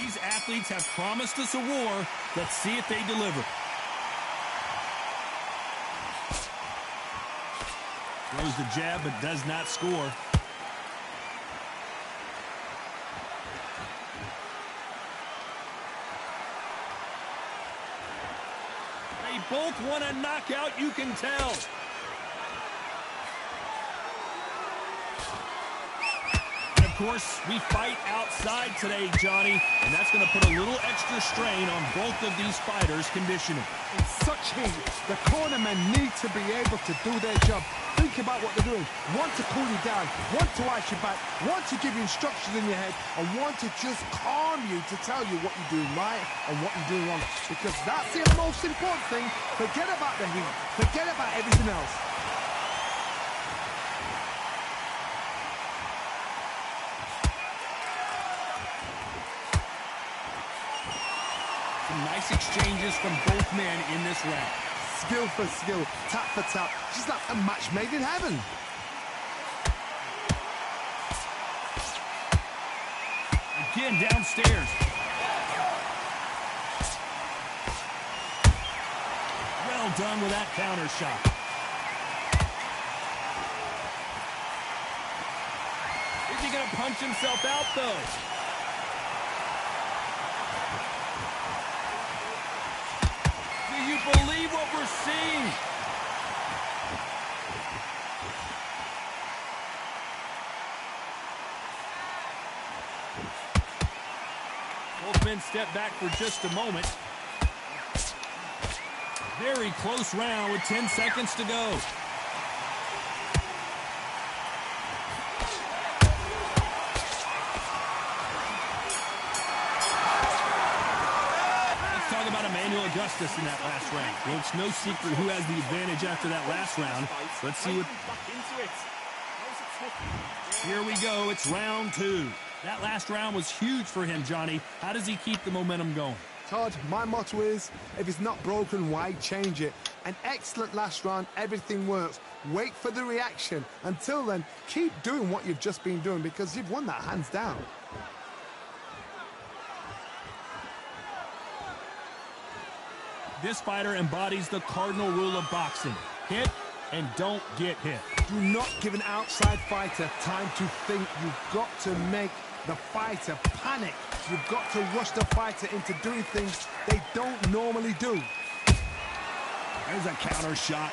These athletes have promised us a war. Let's see if they deliver. Throws the jab, but does not score. They both want a knockout, you can tell. Of course, we fight outside today, Johnny, and that's going to put a little extra strain on both of these fighters' conditioning. In such heat, the cornermen need to be able to do their job. Think about what they're doing. One to cool you down, one to ice you back, one to give you instructions in your head, and one to just calm you to tell you what you're doing right and what you're doing wrong. Because that's the most important thing. Forget about the heat. Forget about everything else. Nice exchanges from both men in this round. Skill for skill, tap for tap, just like a match made in heaven. Again, downstairs. Well done with that counter shot. Is he going to punch himself out, though? Do you believe what we're seeing? Both men step back for just a moment. Very close round with 10 seconds to go. Augustus in that last round. Well, it's no secret who has the advantage after that last round. Let's see what... Here we go. It's round 2. That last round was huge for him, Johnny. How does he keep the momentum going? Todd, my motto is, if it's not broken, why change it? An excellent last round, everything works. Wait for the reaction. Until then, keep doing what you've just been doing because you've won that hands down. This fighter embodies the cardinal rule of boxing. Hit and don't get hit. Do not give an outside fighter time to think. You've got to make the fighter panic. You've got to rush the fighter into doing things they don't normally do. There's a counter shot.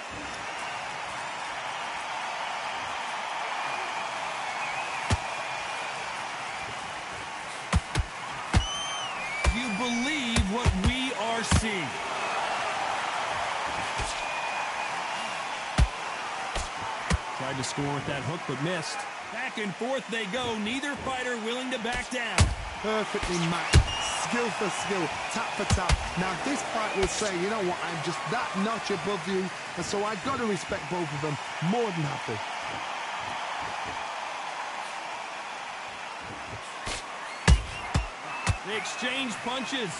You believe what we are seeing. Tried to score with that hook, but missed. Back and forth they go. Neither fighter willing to back down. Perfectly matched. Skill for skill, tap for tap. Now this fight will say, you know what, I'm just that notch above you, and so I've got to respect both of them. More than happy. They exchange punches.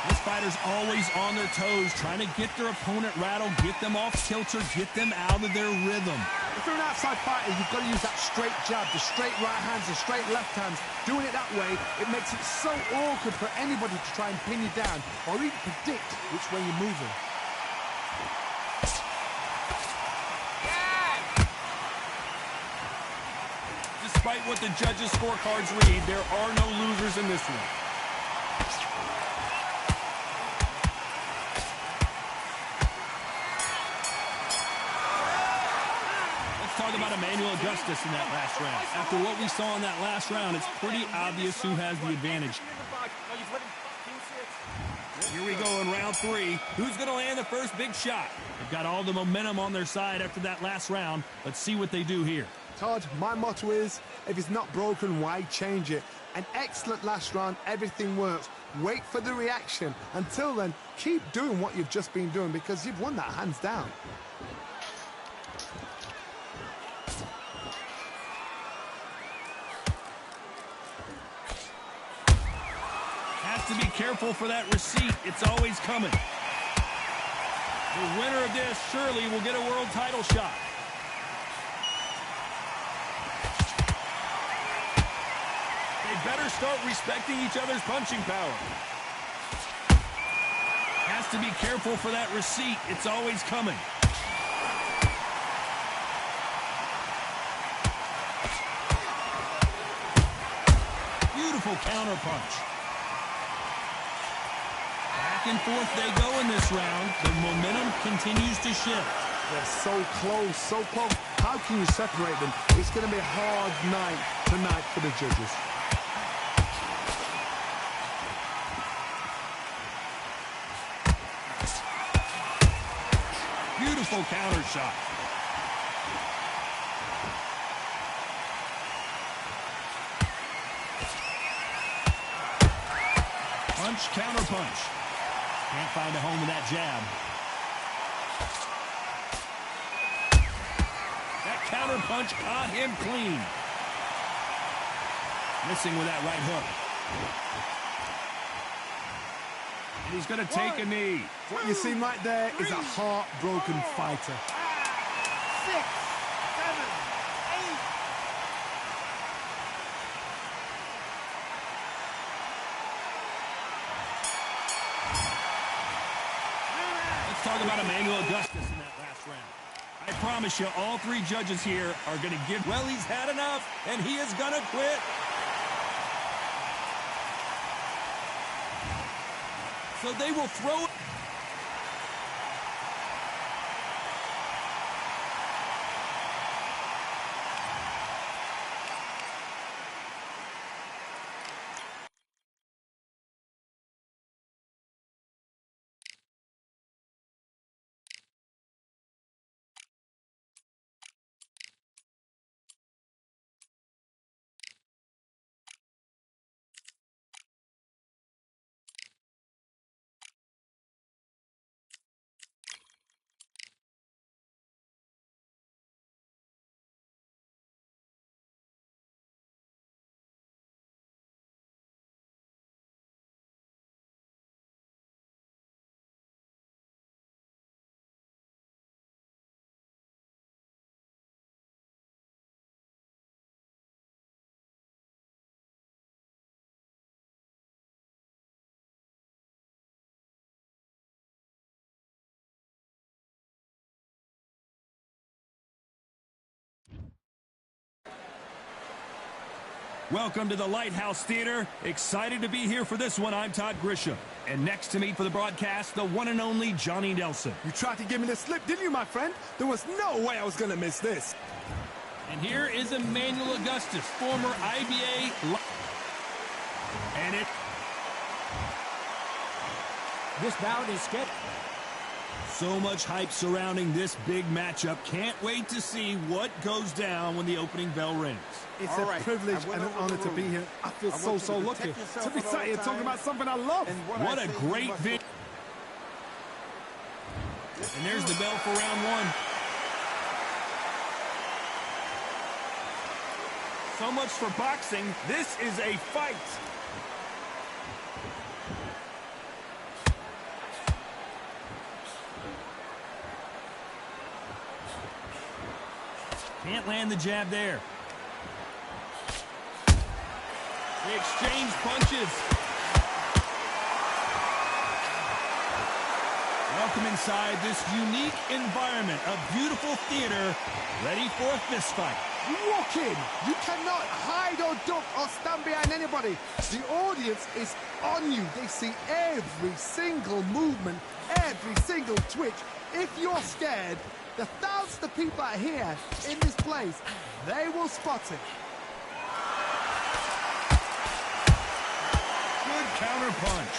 This fighter's always on their toes, trying to get their opponent rattled, get them off kilter, get them out of their rhythm. If you're an outside fighter, you've got to use that straight jab, the straight right hands, the straight left hands. Doing it that way, it makes it so awkward for anybody to try and pin you down or even predict which way you're moving. Despite what the judges' scorecards read, there are no losers in this one. Talk about Emmanuel Augustus in that last round. After what we saw in that last round, it's pretty obvious who has the advantage. Here we go in round 3. Who's going to land the first big shot? They've got all the momentum on their side after that last round. Let's see what they do here. Todd, my motto is, if it's not broken, why change it? An excellent last round, everything works. Wait for the reaction. Until then, keep doing what you've just been doing because you've won that hands down. To be careful for that receipt. It's always coming. The winner of this surely will get a world title shot. better start respecting each other's punching power. Has to be careful for that receipt. It's always coming. Beautiful counter punch. Back and forth they go in this round. The momentum continues to shift. They're so close, so close. How can you separate them? It's going to be a hard night tonight for the judges. Beautiful counter shot. Punch, counter punch. Can't find a home with that jab. That counter punch caught him clean. Missing with that right hook. And he's going to take a knee. What you see right there is a heartbroken fighter. 6, 7, 8. Let's talk about Emmanuel Augustus in that last round. I promise you, all three judges here are going to give, well, he's had enough, and he is going to quit. So they will throw it. Welcome to the Lighthouse Theater. Excited to be here for this one. I'm Todd Grisham. And next to me for the broadcast, the one and only Johnny Nelson. You tried to give me the slip, didn't you, my friend? There was no way I was going to miss this. And here is Emmanuel Augustus, former IBA. And This bout is scheduled. so much hype surrounding this big matchup. Can't wait to see what goes down when the opening bell rings. It's a privilege and an honor to be here. I feel so lucky to be sat here talking about something I love. What a great video. And there's the bell for round one. So much for boxing. This is a fight. Can't land the jab there. They exchange punches. Welcome inside this unique environment, a beautiful theater, ready for a fist fight. You walk in, you cannot hide or duck or stand behind anybody. The audience is on you. They see every single movement, every single twitch. If you're scared, the thousands of people out here in this place, they will spot it. Good counter punch.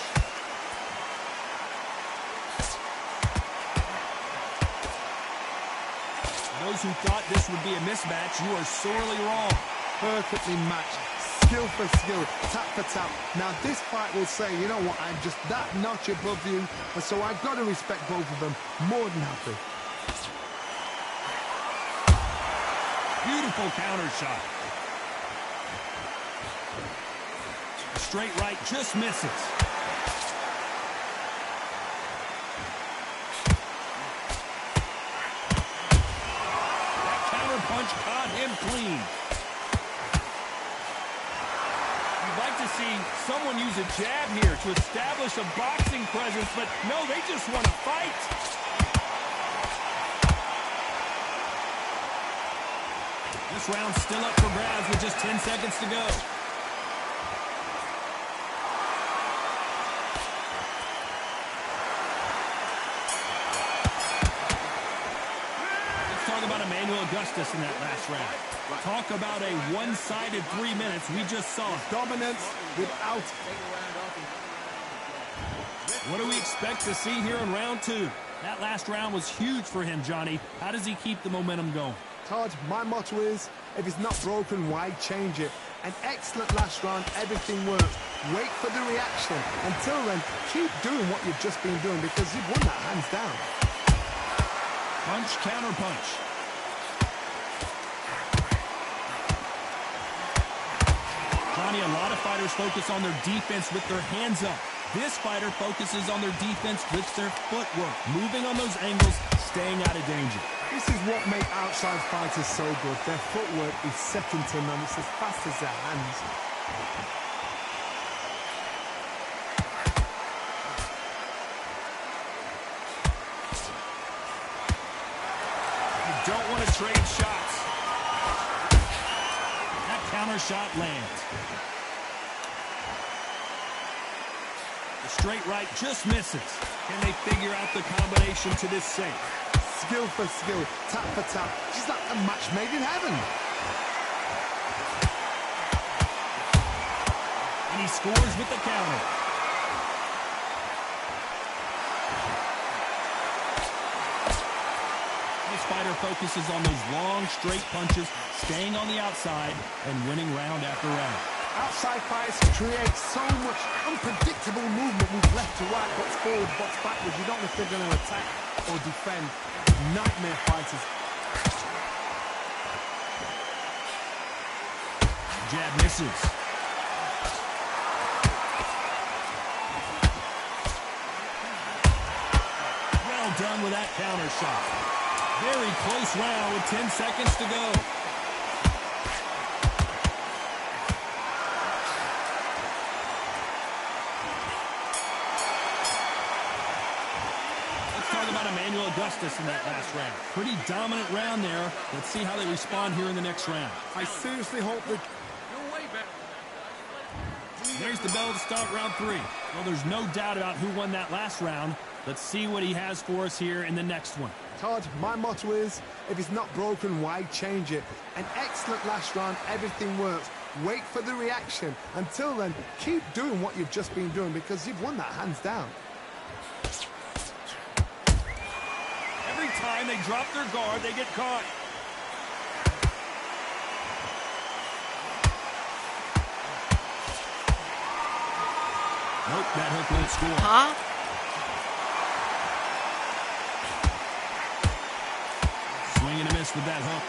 Those who thought this would be a mismatch, you are sorely wrong. Perfectly matched, skill for skill, tap for tap. Now this fight will say, you know what, I'm just that notch above you, and so I've got to respect both of them more than happy. Beautiful counter shot. Straight right just misses. That counter punch caught him clean. You'd like to see someone use a jab here to establish a boxing presence, but no, they just want to fight. This round's still up for grabs with just 10 seconds to go. Let's talk about Emmanuel Augustus in that last round. Talk about a one-sided 3 minutes. We just saw Dominance without. What do we expect to see here in round 2? That last round was huge for him, Johnny. How does he keep the momentum going? Todd, my motto is, if it's not broken, why change it? An excellent last round, everything works. Wait for the reaction. Until then, keep doing what you've just been doing because you've won that hands down. Punch, counter punch. Johnny, a lot of fighters focus on their defense with their hands up. This fighter focuses on their defense with their footwork, moving on those angles, staying out of danger. This is what makes outside fighters so good. Their footwork is second to none. It's as fast as their hands. You don't want to trade shots. That counter shot lands. The straight right just misses. Can they figure out the combination to this safe? Skill for skill, tap for tap. She's like a match made in heaven. And he scores with the counter. This fighter focuses on those long, straight punches, staying on the outside and winning round after round. Outside fighters create so much unpredictable movement with left to right, box forward, box backwards. You don't know if they're going to attack or defend. Nightmare fighters. Jab misses. Well done with that counter shot. Very close round with 10 seconds to go. Emmanuel Augustus in that last round. Pretty dominant round there. Let's see how they respond here in the next round. I seriously hope that... There's the bell to start round 3. Well, there's no doubt about who won that last round. Let's see what he has for us here in the next one. Todd, my motto is, if it's not broken, why change it? An excellent last round, everything works. Wait for the reaction. Until then, keep doing what you've just been doing because you've won that hands down. Every time they drop their guard, they get caught. Nope, that hook won't score. Huh? Swing and a miss with that hook.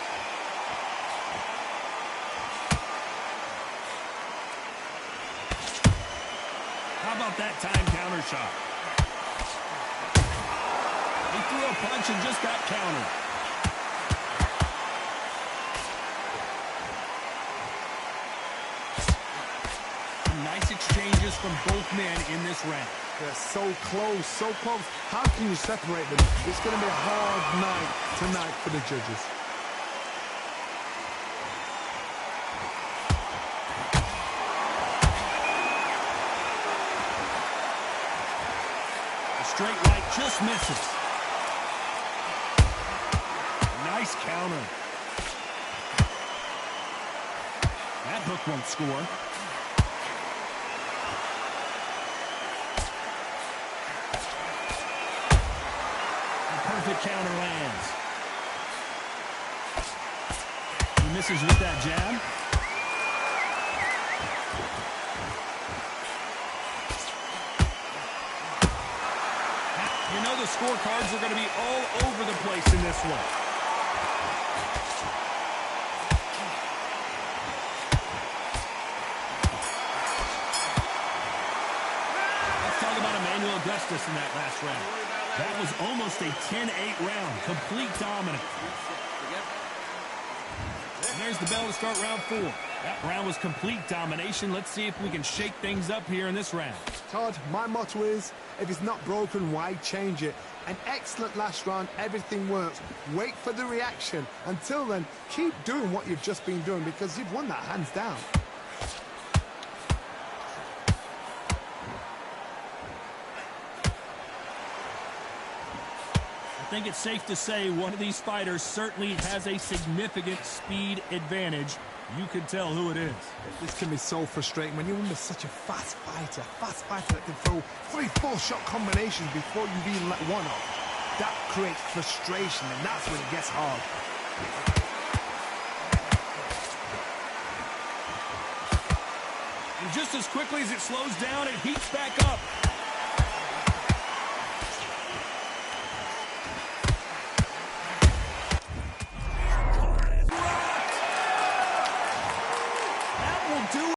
How about that time counter shot? He threw a punch and just got countered. Some nice exchanges from both men in this round. They're so close, so close. How can you separate them? It's going to be a hard night tonight for the judges. The straight right just misses. Nice counter. That hook won't score. Perfect counter lands. He misses with that jab. You know the scorecards are going to be all over the place in this one. Let's talk about Emmanuel Augustus in that last round. That was almost a 10-8 round. Complete dominance. And there's the bell to start round 4. That round was complete domination. Let's see if we can shake things up here in this round. Todd, my motto is, if it's not broken, why change it? An excellent last round, everything works. Wait for the reaction. Until then, keep doing what you've just been doing because you've won that hands down. I think it's safe to say one of these fighters certainly has a significant speed advantage. You can tell who it is. This can be so frustrating when you're under such a fast fighter that can throw 3-4 shot combinations before you've even let one off. That creates frustration, and that's when it gets hard. And just as quickly as it slows down, it heats back up.